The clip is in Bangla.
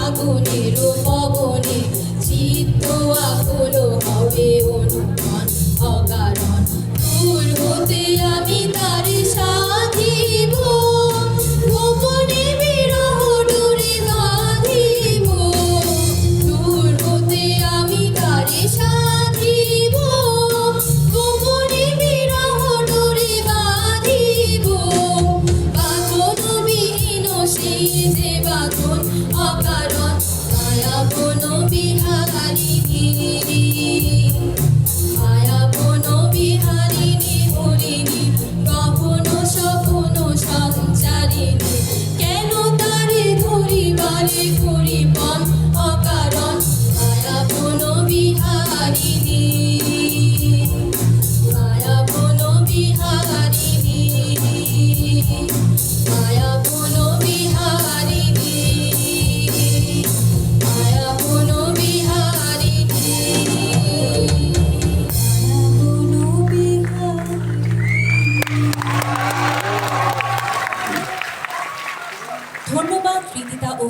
আগুনের পবনে চিত্ত আকুল হবে অনুমান অকারণ। দূর হতে আমি তার সাধিব, গোপনে বিরহ ডোরে বাঁধিব। দূর হতে আমি তার সাধিব, গোপনে বিরহ ডোরে বাঁধিব। বাঁধন বিহীন সেই যে বাঁধন অকারণ, মায়াবন বিহারিণী, মায়াবন বিহারিণী হরিণী, গহন সপন সঞ্চারিণী। কেন তারে ধরিবারে করিপন অকারণ, মায়াবন বিহারিণী, মায়াবন বিহারিণী, মায়াবন বিহারিণী, মায়াবন বিহারিণী, মায়াবন বিহারিণী। ধন্যবাদ রিদিতা ও